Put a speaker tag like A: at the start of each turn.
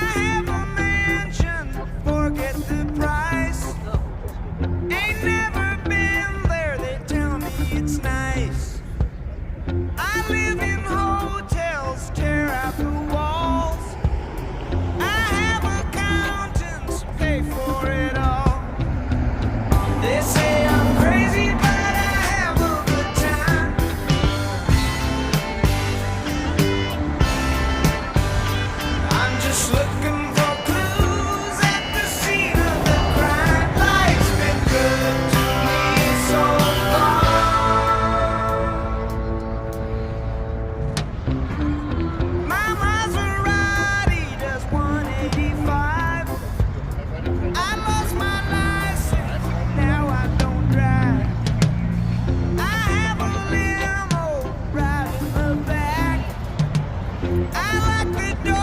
A: have a mansion, forget the price. Ain't never been there, they tell me it's nice. I live in hotels, tear out the walls. I have accountants, pay for it all. They say I'm crazy, but I have a good time. I'm just looking